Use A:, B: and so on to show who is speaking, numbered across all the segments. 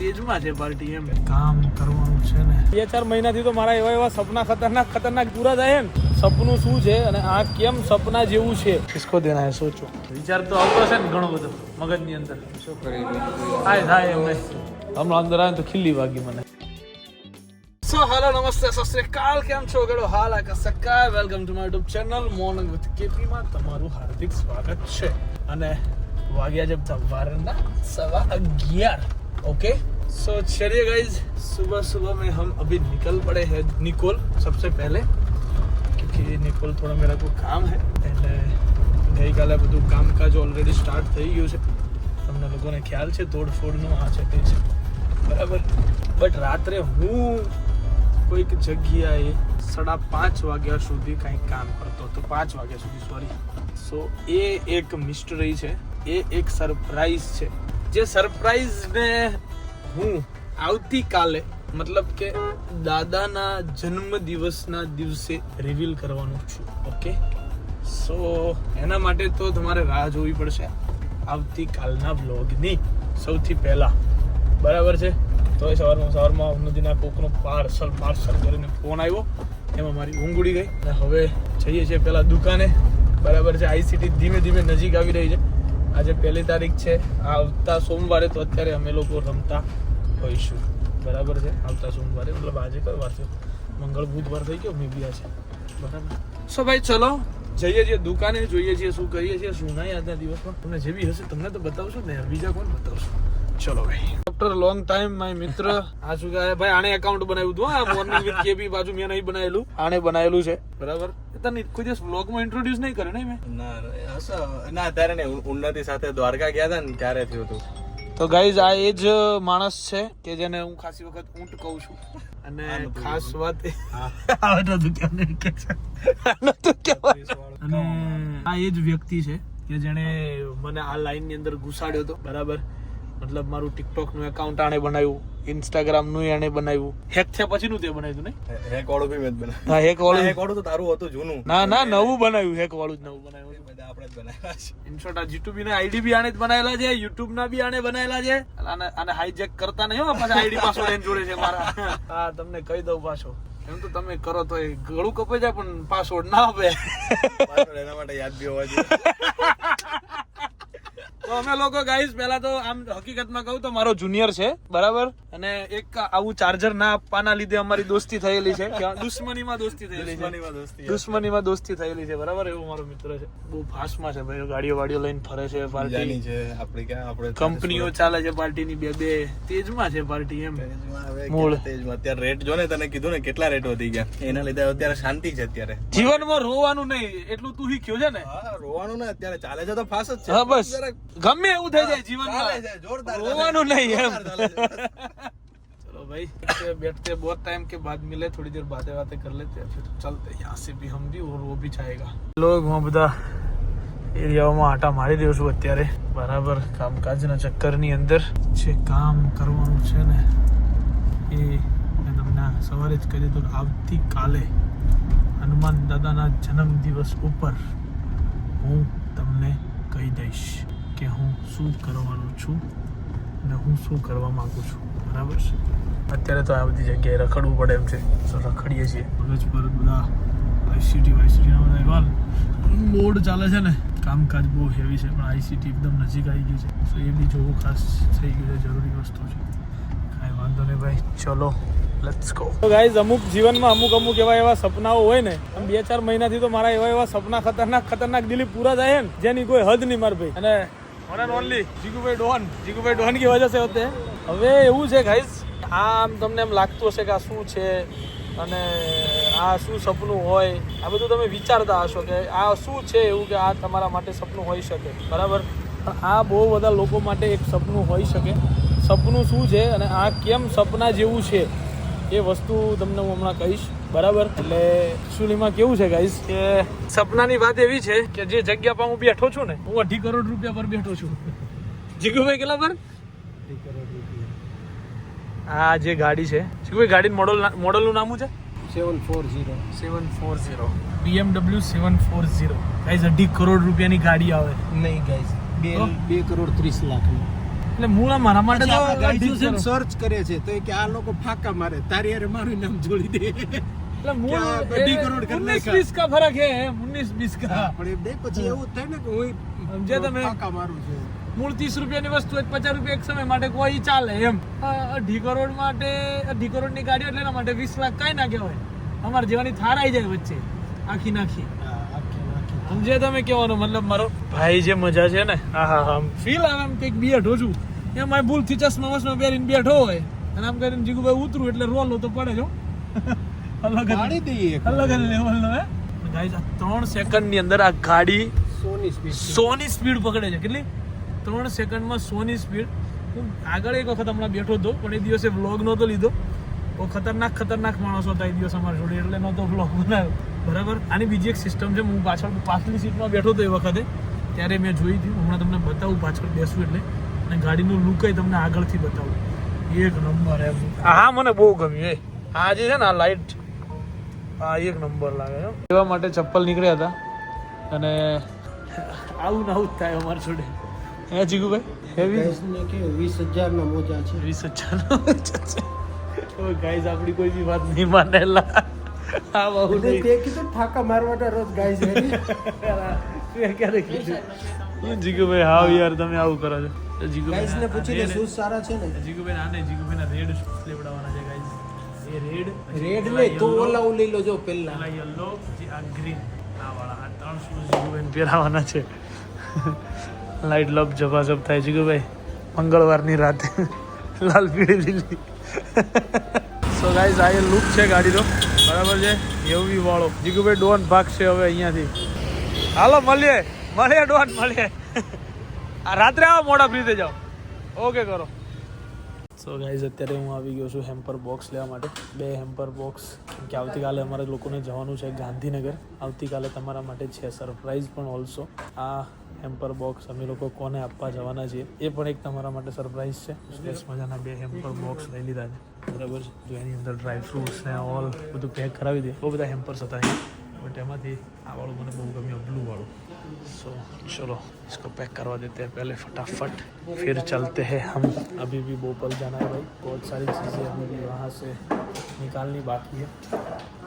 A: તેજમાં છે પાર્ટી એમ કામ કરવાનું છે ને 2-4 મહિનાથી તો મારા એવા સપના ખતરનાક પૂરા થાય ને સપનું શું છે અને આ કેમ સપના જેવું છે કિસકો દેના હે સોચો વિચાર તો આવતો છે ને ઘણો બધો મગજની અંદર શું કરી થાય એમ હમણાં અંદર આવે તો ખીલી વાગી મને સો હેલો નમસ્તે સત શ્રી અકાલ કેમ છો ગડો હાલ આ કસકા welcome to my YouTube channel morning with KP માં તમારું હાર્દિક સ્વાગત છે અને वागिया जब सवारना 11:15 ओके सो चलिए गाइज सुबह में हम अभी निकल पड़े हैं निकोल सबसे पहले क्योंकि निकोल थोड़ा मेरा को काम है એટલે ગઈકાલે બધું કામકાજ ઓલરેડી સ્ટાર્ટ થઈ ગયું છે તમને લોકોને ખ્યાલ છે તોડફોડનું આ છે તે છે બરાબર બટ રાત્રે હું કોઈક જગ્યાએ 5:30 વાગ્યા સુધી કંઈક કામ કરતો હતો 5 વાગ્યા સુધી સોરી સો એ એક મિસ્ટરી છે એ એક સરપ્રાઈઝ છે જે સરપ્રાઈઝને હું આવતીકાલે મતલબ કે દાદાના જન્મદિવસના દિવસે રિવીલ કરવાનું છું ઓકે સો એના માટે તો તમારે રાહ જોવી પડશે આવતીકાલના વ્લોગની સૌથી પહેલા બરાબર છે તો એ સવારમાં નદીના કોકનો પાર્સલ કરીને ફોન આવ્યો એમાં મારી ઊંઘ ઉડી ગઈ અને હવે જઈએ છીએ પહેલા દુકાને બરાબર છે આઈસીટી ધીમે ધીમે નજીક આવી રહી છે આજે 1 તારીખ છે આવતા સોમવારે તો અત્યારે અમે લોકો રમતા હોઈશું બરાબર છે આવતા સોમવારે મતલબ આજે કયો વાર છે મંગળ બુધવાર થઈ ગયો મે બી આ છે બરાબર સો ભાઈ ચલો જઈએ છીએ દુકાને જોઈએ છીએ શું કરીએ છીએ શું નહીં આજના દિવસમાં તમને જે બી હશે તમને તો બતાવશો ને બીજા કોણ બતાવશો ચલો ભાઈ આફ્ટર લોંગ ટાઈમ માય મિત્ર આ શું કહે ભાઈ આને એકાઉન્ટ બનાવ્યું હતું આ મોર્નિંગ વિથ કેબી બાજુ મેં નહીં બનાવેલું આને બનાવેલું છે બરાબર તને કોઈ દિવસ વ્લોગમાં ઇન્ટ્રોડ્યુસ નહીં કરે ને મેં
B: ના ત્યારે ને ઉન્નતિ સાથે દ્વારકા ગયા હતા ને ત્યારે થયું હતું
A: તો ગાઈઝ આ એ જ માણસ છે કે જેને હું ખાસી વખત ઊંટ કહું છું અને ખાસ વાત આવે તો દુકાને કે છે અને આ એ જ વ્યક્તિ છે કે જેણે મને આ લાઈન ની અંદર ઘુસાડ્યો હતો બરાબર મતલબ મારું ટિકટોક નું એકાઉન્ટ આણે બનાવ્યું ઇન્સ્ટાગ્રામ નું આણે બનાવ્યું હેક થયા પછી નું તે બનાવ્યું ને
B: હેક વાળું બી મેં બનાવ્યું
A: હા હેક વાળું
B: તો તારું હતું જૂનું
A: ના નવું બનાવ્યું હેક વાળું જ નવું બનાવ્યું
B: બધા આપણે જ બનાવ્યા છે
A: ઇનશોર્ટ આ જીટુબી ના આઈડી બી આણે જ બનાવેલા છે યુટ્યુબ ના બી આણે બનાવેલા છે આને હાઈજેક કરતા નહીં હો પાછા આઈડી પાસવર્ડ એને જોડે છે મારા હા તમને કહી દઉં પાછો એમ તો તમે કરો તો એ ગળું કપાઈ જાય પણ પાસવર્ડ ના આપે
B: એના માટે યાદ બી હોવા જોઈએ
A: તો અમે લોકો ગાઈસ પહેલા તો આમ હકીકતમાં કહું તો મારો જુનિયર છે બરાબર અને એક આવું ચાર્જર ના આપવાના લીધે અમારી દોસ્તી થયેલી છે દુશ્મનીમાં દોસ્તી થયેલી છે બરાબર એવું મારો મિત્ર છે બહુ ફાસ્ટમાં છે ભાઈ ગાડીઓ લઈને ફરે છે પાર્ટી
B: છે આપણે ક્યાં આપણે
A: કંપનીઓ ચાલે છે પાર્ટીની બે તેજમાં છે પાર્ટી એમ
B: મૂળ તેજમાં અત્યારે રેટ જો ને તને કીધું ને કેટલા રેટ વધી ગયા એના લીધે અત્યારે શાંતિ છે અત્યારે
A: જીવનમાં રોવાનું નહીં એટલું તું શીખ્યો છે ને
B: હા રોવાનું ને અત્યારે ચાલે છે તો ફાસ જ છે
A: હા બસ ગમે એવું થઈ જાય જીવનમાં રોવાનું નહીં એમ चलो भाई बैठते बहुत टाइम के बाद मिले थोड़ी देर बातें कर लेते हैं फिर चलते यहाँ से भी हम भी और वो भी जाएगा लोग वहाँ બધા એરિયાઓમાં આટા મારી રહ્યો છું અત્યારે બરાબર કામકાજના ચક્કરની અંદર જે કામ કરવાનું છે ને એ મેં તમને સવારે જ કહી દીધું આવતીકાલે હનુમાન દાદાના જન્મદિવસ ઉપર હું તમને કહી દઈશ કે હું શું કરવાનું છું અને હું શું કરવા માંગુ છું બરાબર છે અત્યારે તો આ બધી જગ્યાએ રખડવું પડે એમ છે તો રખડીએ છીએ મગજ પર બધા આઈસીટીના બધા એવા મોડ ચાલે છે ને કામકાજ બહુ હેવી છે પણ આઈસીટી એકદમ નજીક આવી ગયું છે તો એ બી જોવું ખાસ થઈ ગયું છે જરૂરી વસ્તુ છે કાંઈ વાંધો નહીં ભાઈ ચલો લેટ્સ ગો તો ગાઈઝ અમુક જીવનમાં અમુક એવા સપનાઓ હોય ને 2-4 મહિનાથી તો મારા એવા સપના ખતરનાક દિલી પૂરા થાય ને જેની કોઈ હદ નહીં માર ભાઈ અને one and only Jigubhai Don की वजह से होते हैं હવે એવું છે ગાઈઝ આમ તમને એમ લાગતું હશે કે આ શું છે અને આ શું સપનું હોય આ બધું તમે વિચારતા હશો કે આ શું છે એવું કે આ તમારા માટે સપનું હોઈ શકે બરાબર પણ આ બહુ બધા લોકો માટે એક સપનું હોઈ શકે સપનું શું છે અને આ કેમ સપના જેવું છે એ વસ્તુ તમને હું હમણાં કહીશ બરાબર એટલે એકચ્યુઅલીમાં કેવું છે ગાઈઝ કે સપનાની વાત એવી છે કે જે જગ્યા પર હું બેઠો છું ને હું 2.5 કરોડ રૂપિયા પર બેઠો છું જીગુભાઈ કેટલા પર 2 કરોડ રૂપિયા આ જે ગાડી છે જીગુભાઈ ગાડીનું મોડલનું નામ છે 740 BMW 740 ગાઈઝ 2.5 કરોડ રૂપિયાની ગાડી આવે
B: નહીં ગાઈઝ 2 કરોડ 30 લાખની
A: એટલે મૂળ મારા માટે તો
C: ગાઈડ સર્ચ કરે છે તો કે આ લોકો ફાકા મારે તારી હારે મારું નામ જોડી દે
A: એટલે મૂળ
C: क्या 2 करोड़ करने
A: 19-20 का फर्क है 19-20 का
C: પણ એ નહીં પછી એવું થાય ને કે હું
A: સમજ્યા તમે?
C: ફાકા મારું છે
A: મૂળ 30 રૂપિયાની વસ્તુ હોય 50 રૂપિયા એક સમય માટે કોઈ ચાલે એમ 2.5 કરોડ માટે 2.5 કરોડની ગાડી એટલે એના માટે 20 લાખ કાંઈ ના કહેવાય. અમારે જેવાની થાર આવી જાય વચ્ચે આખી નાખી. સમજે તમે કહેવાનો મતલબ મારો ભાઈ જે મજા છે ને હા ફીલ આવે એમ કંઈક બેઠો છું એમાં ભૂલથી ચશ્મા વસમાં પહેરીને બેઠો હોય અને આમ કરીને જીગુભાઈ ઉતરું એટલે રોલો તો પડે જો અલગ
C: ગાડી દઈએ
A: અલગ લેવલનો હે ગાઈસ. 3 સેકન્ડની અંદર આ ગાડી
C: સોની સ્પીડ
A: 100 ની સ્પીડ પકડે છે. કેટલી? 3 સેકન્ડમાં 100 ની સ્પીડ. હું આગળ એક વખત હમણાં બેઠો હતો પણ એ દિવસે વ્લોગ નહોતો લીધો. બહુ ખતરનાક માણસો હતા એ દિવસ અમારા જોડે એટલે નહોતો વ્લોગ બનાવ્યો. બરાબર. આની બીજી એક સિસ્ટમ છે. હું પાછળની સીટમાં બેઠો હતો એ વખતે ત્યારે મેં જોઈ હતી. હમણાં તમને બતાવું પાછળ બેસું એટલે અને ગાડીનું લુક તમને આગળથી બતાવું. એક નંબર એમ. હા મને બહુ ગમ્યું. આ જે છે ને આ લાઇટ આ એક નંબર લાગે છે. એવા માટે ચપ્પલ નીકળ્યા હતા અને આવું ના આવું જ થાય અમારી જોડે. હે જીગુભાઈ હેવી
C: ગાઈસને કે 20000 ના મોજા છે
A: 20,000 નો છે. ઓ ગાઈસ આપણી કોઈ બી વાત નહીં માનેલા. આ બહુ નહીં
C: તે કીધું ઠાકા મારવાના રોજ ગાઈસ હે
A: તે ક્યારે કીધું જીગુભાઈ હાવ યાર તમે આવું કરો છો.
C: ગાઈસને પૂછીને શૂઝ સારા છે ને
A: જીગુભાઈ આને જીગુભાઈના રેડ શૂઝ લેવડાવવાના છે ગાઈસ. એ
C: રેડ લે તો ઓલા લઈ લો જો પહેલા
A: આ યલો જે આ ગ્રીન આ વાળા આ 3 શૂઝ જીગુભાઈને પહેરાવવાના છે. લાઈટ લપ જવાજબ થાય જીગુભાઈ મંગળવારની રાતે લાલ પીળી લીલી. સો ગાઈસ આ લુક છે ગાડીનો બરાબર છે. એવી વાળો જીગુભાઈ ડોન ભાગ છે હવે અહીંયાથી. હાલો મળીએ ડોન મળીએ. આ રાત્રે આવો મોડા ફ્રી થઈ જાઓ. ઓકે કરો. સો ગાઈઝ અત્યારે હું આવી ગયો છું હેમ્પર બોક્સ લેવા માટે. 2 હેમ્પર બોક્સ કે આવતીકાલે અમારે લોકોને જવાનું છે ગાંધીનગર. આવતીકાલે તમારા માટે છે સરપ્રાઈઝ પણ ઓલ્સો. આ હેમ્પર બોક્સ અમે લોકો કોને આપવા જવાના છીએ એ પણ એક તમારા માટે સરપ્રાઈઝ છે. સરસ મજાના 2 હેમ્પર બોક્સ લઈ લીધા છે બરાબર છે. જો એની અંદર ડ્રાય ફ્રૂટ્સ ને ઓલ બધું પેક કરાવી દે. બહુ બધા હેમ્પર્સ હતા બટ એમાંથી આ વાળું મને બહુ ગમ્યું બ્લુ વાળું. सो चलो इसको पैक करवा देते हैं पहले फटाफट फिर चलते हैं हम. अभी भी भोपाल जाना है भाई. बहुत सारी चीज़ें अभी भी वहाँ से निकालनी बाकी है.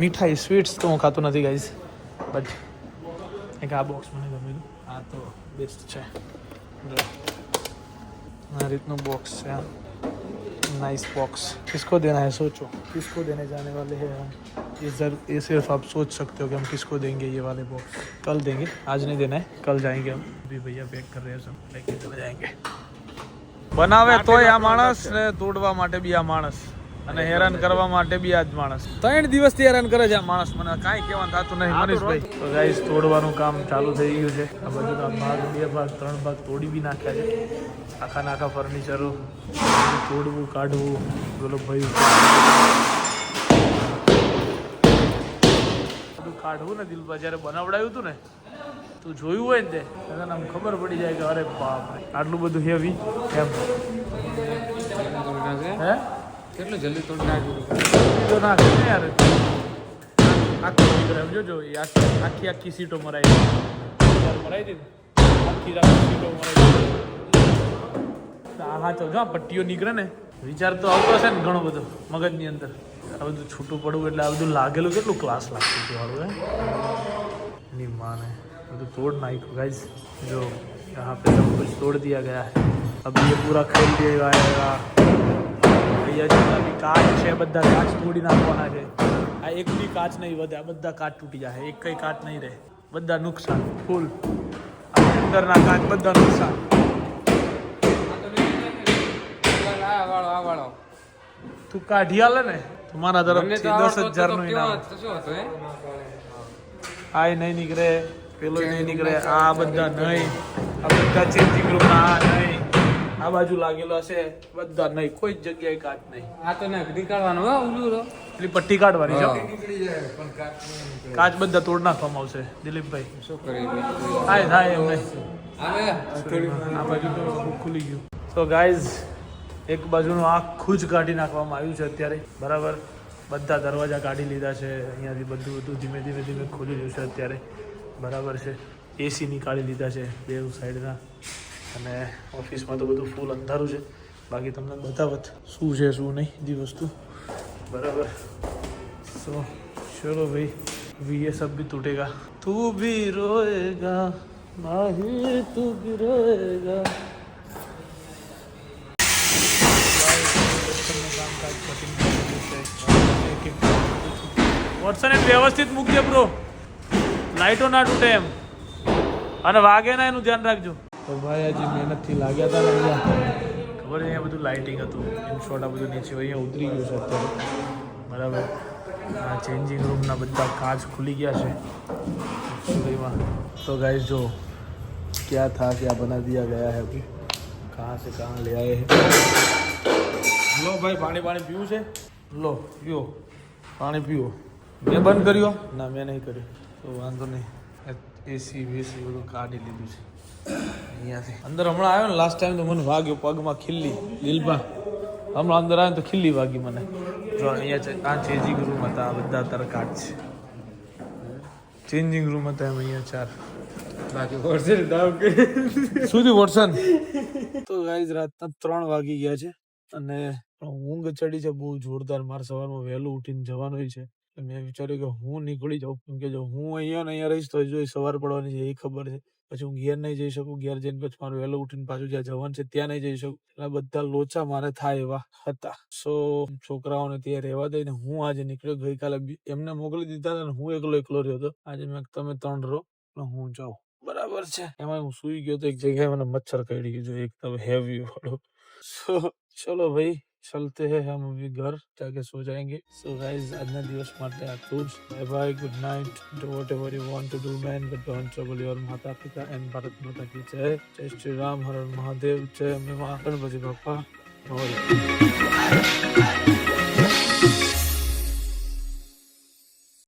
A: મીઠાઈ સ્વીટ્સ તો હું ખાતો નથી ગાઈઝ બટ એક આ બોક્સ મને ગમ્યું. આ તો બેસ્ટ છે. આ રીતનું બોક્સ છે. Nice box. किसको देना है सोचो. किसको देने जाने वाले हैं हम. ये सिर्फ आप सोच सकते हो कि हम किसको देंगे ये वाले बॉक्स. कल देंगे आज नहीं देना है. कल जाएंगे हम. अभी भैया पैक कर रहे हैं सब लेके चले जाएंगे. બનાવે તોય આ માણસ ને તોડવા માટે બી આ માણસ અને હેરાન કરવા માટે બી આ જ માણસ. 3 દિવસથી હેરાન કરે છે આ માણસ. મને કાંઈ કહેવાનું થતું નહીં મનીષભાઈ. તો ગાઈસ તોડવાનું કામ ચાલુ થઈ ગયું છે. આ બધું ભાગ 2 ભાગ 3 ભાગ તોડી બી નાખ્યા છે. આખા ફર્નિચરો તોડવું કાઢવું બોલો ભાઈ બધું કાઢવું ને દિલબા જ્યારે બનાવડાવ્યું હતું ને તું જોયું હોય ને તે તને આમ ખબર પડી જાય કે અરે બાપ આટલું બધું હેવી એમ. હે
D: કેટલું જલ્દી તોડી નાખ્યું
A: તો ના ને યાર આખું જોજો એ આખી સીટો મરાઈ દીધી. આખી સીટો મરાઈ દીધી. હા તો જો પટ્ટીઓ નીકળે ને વિચાર તો આવતો હશે ને ઘણો બધો મગજની અંદર. આ બધું છૂટું પડવું એટલે આ બધું લાગેલું કેટલું ક્લાસ લાગતું હતું વાળું હે ની માને બધું તોડ નાખ્યું ગાઈઝ. जो यहाँ पे सब कुछ तोड़ दिया गया है. अब ये पूरा खोल दिया गया. भैया जितना भी काच છે બધા કાચ તોડી નાખવાના છે. આ એક બી કાચ નહીં વધે. આ બધા કાચ તૂટી જાય. એક કઈ કાચ નહીં રહે. બધા નુકસાન ફૂલ. અંદરના કાચ બધા નુકસાન. તું કાઢી આલે ને તમારા તરફથી 10,000 નું ઇનામ. આ નહીં નીકળે પેલો નહીં નીકળે. આ બધા નહીં. આ બધા ચેન્જિંગ રૂમ આ નહીં. આ બાજુ લાગેલો હશે બધા નહીં. કોઈ જ જગ્યાએ કાચ નહીં.
D: આ તો નીકાળવાનું
A: પેલી પટ્ટી કાઢવાની છે. કાચ બધા તોડ નાખવામાં આવશે દિલીપભાઈ.
D: શું કરી
A: થાય એમ નહીં. આ બાજુ તો ખુલી ગયું. તો ગાઈઝ એક બાજુનું આખું જ કાઢી નાખવામાં આવ્યું છે અત્યારે બરાબર. બધા દરવાજા કાઢી લીધા છે. અહીંયાથી બધું ધીમે ધીમે ખોલી રહ્યું છે અત્યારે બરાબર છે. એસી નીકાળી લીધા છે 2 સાઈડના. અને ઓફિસમાં તો બધું ફૂલ અંધારું છે. બાકી તમને બતાવત શું છે શું નહીં દી વસ્તુ બરાબર. સો ચલો ભાઈ अभी ये सब भी टूटेगा. तू भी रोएगा माही तू भी रोएगा. વોટસન એમ વ્યવસ્થિત મૂકજે બ્રો, લાઇટો ના તૂટે એમ, અને વાગે ના એનું ધ્યાન રાખજો. તો ભાઈ આજે મહેનતથી લાગ્યા હતા ને અહીંયા ખબર અહીંયા બધું લાઇટિંગ હતું. ઇન શોર્ટ આ બધું નીચે અહીંયા ઉતરી ગયું છે અત્યારે બરાબર. આ ચેન્જિંગ રૂમના બધા કાચ ખુલી ગયા છે સુધીમાં. તો ગાઈસ જો क्या था क्या बना दिया गया है अभी, कहाँ से कहाँ ले आए हैं. લો ભાઈ પાણી પીવું છે, લો પીઓ પાણી પીવો. મેં બંધ કર્યો ના મેં નહીં કર્યો તો વાંધો નહીં. એસી વેસી બધું કાઢી લીધું છે અહીંયાથી. અંદર હમણાં આવ્યો ને લાસ્ટ ટાઈમ તો મને વાગ્યો પગમાં ખીલ્લી લીલબા. હમણાં અંદર આવ્યો તો ખીલ્લી વાગી મને. જો અહીંયા છે આ ચેન્જિંગ રૂમ હતા, બધા અત્યારે કાચ છે. ચેન્જિંગ રૂમ હતા એમ અહીંયા 4.
D: બાકી વોટ્સએપ ડાઉન
A: સુધી વોટસન. તો ગાઈઝ રાતના 3 વાગી ગયા છે અને ઊંઘ ચડી છે બહુ જોરદાર. મારે સવારમાં વહેલું ઉઠીને જવાનું છે. મેં વિચાર્યું કે હું નીકળી જાઉં, કેમ કે જો હું અહીંયા ને અહીંયા રહીશ તો જો સવાર પડવાની છે એ ખબર છે. પછી હું ઘેર નહીં જઈ શકું. ઘેર જઈને પછી મારું વહેલું ઉઠીને પાછું જ્યાં જવાનું છે ત્યાં નહીં જઈ શકું. એટલે બધા લોચા મારે થાય એવા હતા. સો છોકરાઓને ત્યાં રહેવા દઈને હું આજે નીકળ્યો. ગઈકાલે એમને મોકલી દીધા હતા ને હું એકલો રહ્યો હતો. આજે મેં તમે 3 રહો ને હું જાઉં બરાબર છે. એમાં હું સુઈ ગયો તો એક જગ્યાએ મને મચ્છર કરડી ગયું જો એકદમ હેવી વાળો. સો ચલો ભાઈ चलते हैं हम अभी घर जाके सो जाएंगे. So guys આજના દિવસ માટે આટલું જ. Bye bye, good night, do whatever you want to do man, but don't trouble your માતા પિતા and ભારત માતા કી જય. જય શ્રી રામ, હર હર મહાદેવ, જય અંબે મા, ગણપતિ બાપ્પા.